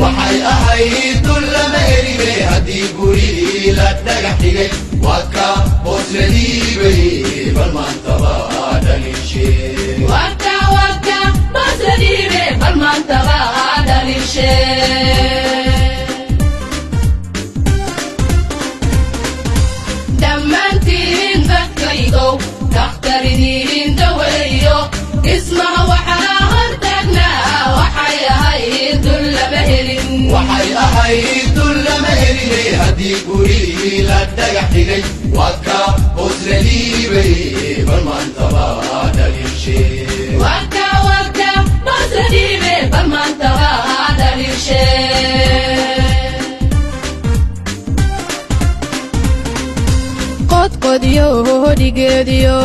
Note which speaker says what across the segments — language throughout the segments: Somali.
Speaker 1: waxay ahayd lama erine haddii guri la dhagax dhigay waka boosladibay bal maantaba dhalinshe
Speaker 2: waka boosladibay bal maantaba dhalinshe dhammaantiin dadkaygow dhakhtaridin daweeyo ismaha waxaa hortaagnaa waxay ahayd lama helin
Speaker 1: waxay ahayd lama erine haddii guri la dhagax dhigay waka boosladibay bal maantaba dhalinshe
Speaker 2: waka boosladibay bal maantaba dhalinshe qodqodiyo hodigeediyo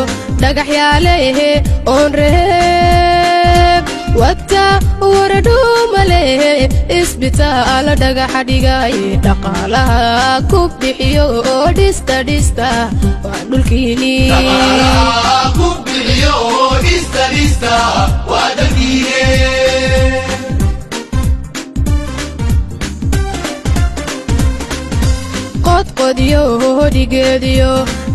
Speaker 2: dhagaxyaalehe oon reeb wata waradhuumalehe isbitaal dhagaxa dhigaye dhaqaalaha ku bixiyo oo dhista waa dhulkiini
Speaker 1: waa dalkiine
Speaker 2: qodqodiyo hodigeediyo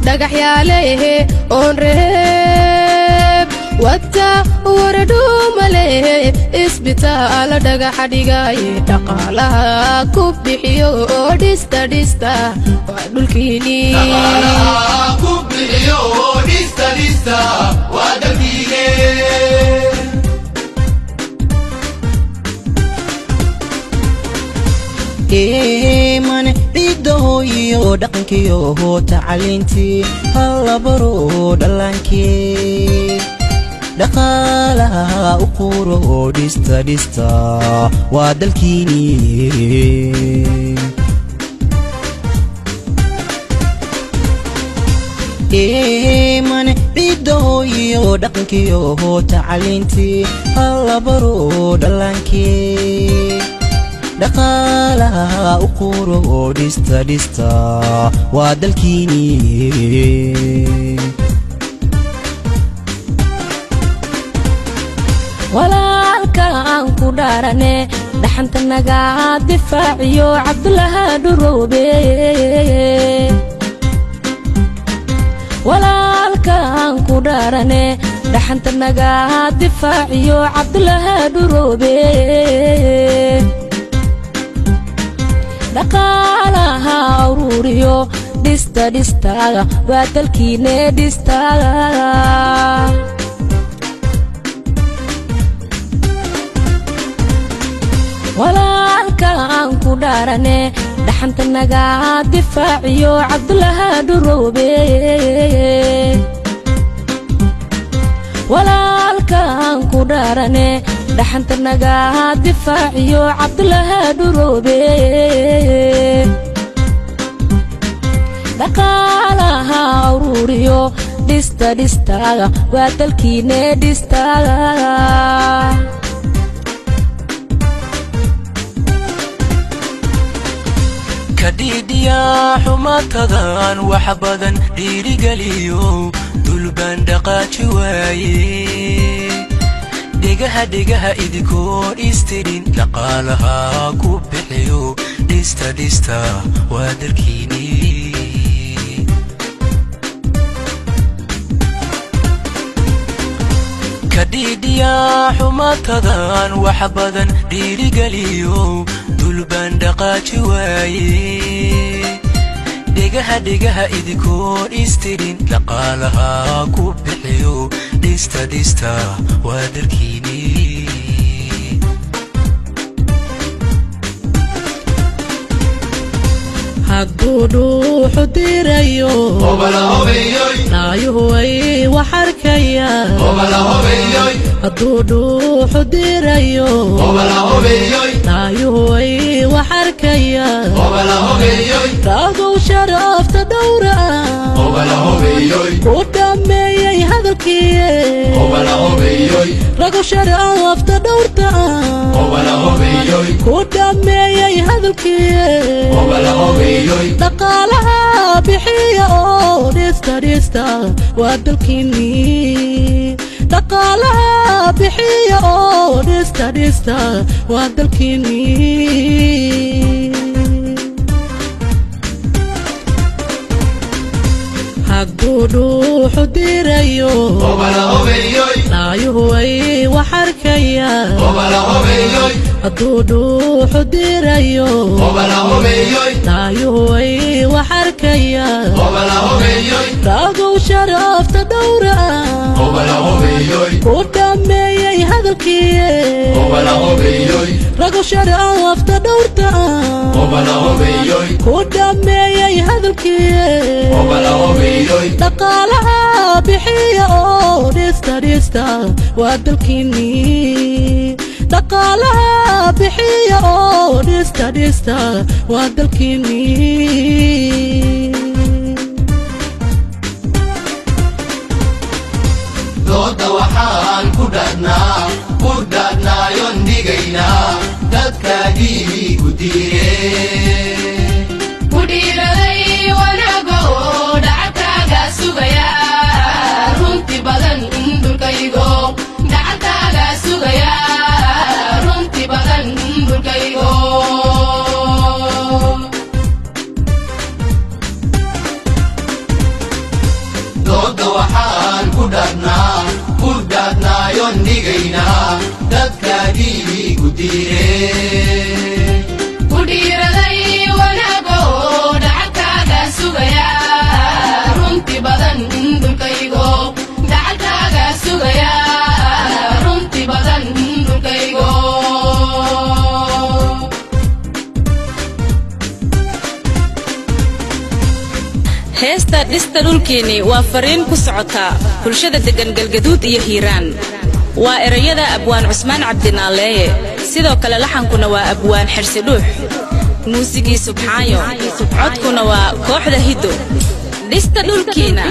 Speaker 2: dhagaxyaalehe oon reeb wata waradhuumalehe isbitaal dhagaxa dhigaye dhaqaalaha ku bixiyo oo dhista waa dhulkiini
Speaker 1: waa dalkiine
Speaker 3: man ciidahoyo dhaqankiyo tacaliintii halabaro dhallaankii dhaqaalaha u quro dhista waa dalkiini man ciidahoyo dhaqankiyo tacaliintii halabaro dhallaankii dhaqaalaha u quro dhista waa dalkiini
Speaker 2: walaalkaan ku dhaarane dhaxanta naga difaaciyo cabdulaha dhuroobe walaalkaan ku dhaarane dhaxanta naga difaaciyo cabdulaha dhuroobe dhaqaalaha ururiyo dhista waa dalkiine dhista walaalkaan ku dhaarane dhaxanta naga difaaciyo cabdulaha dhuroobe walaalkaan ku dhaarane dhaxanta naga difaaciyo cabdulaha dhuroobe dhaqaalaha ururiyo dhista waa dalkiine dhista
Speaker 4: kadhiidhiya xumaatadan wax badan dhiirigeliyo dulbaan dhaqaaji waaye dhegaha idinkoon istirin dhaqaalaha ku bixiyo dhista waa dalkiini kadhiidhiya xumaatadan wax badan dhiirigeliyo dulbaan dhaqaaji waaye dhegaha idinkoon istirin dhaqaalaha ku bixiyo dhista waa dalkiini
Speaker 2: hadduu dhuuxu dirayo naayuhu way wax arkayaan hadduu dhuuxu dirayo naayuhu way wax arkayaan raagow sharafta dhowra ku dhammeeyey hadalkiiye ragow sharafta dhowrta ku dhammeeyey hadalkiiye dhaqaalaha bixiya oo dhista waa dalkiini dhaqaalaha bixiya oo dhista dhista waa dalkiinii hadduu dhuuxu dirayo dhaayuhu way wax arkayaan hadduu dhuuxu dirayo dhaayuhu way wax arkayaan raagow sharafta dhowra ku dhameeyey hadalkiiye raagow sharafta dhowrta ku dhameeyey hadalkiiye dhaqaalaha bixiya oo dhista dhista waa dalkiinii dhaqaalaha bixiya oo dhista dhista waa dalkiinii
Speaker 1: dooda waxaan ku dhahnaayoon dhigaynaa dadkaagii ku dhiiraday wanaago dhacantaaga sugaya runti badan dhulkaygo gacantaaga sugaya runti badan dhulkaygo dooda waxaan ku dhahnaayoon dhigaynaa dadkaagii ku dhiiraday wanaago dhacantaaga sugaya runti badan dhulkaygo gacantaaga sugaya runti badan dhulkaygo
Speaker 2: heesta dhista dhulkiinni waa fariin ku socota bulshada degan galgaduud iyo hiiraan waa erayada abwaan cusmaan cabdinaaleeye sidoo kale laxankuna waa abwaan xirsi dhuux muusigii subxaayo codkuna waa kooxda hiddo dhista dhulkiina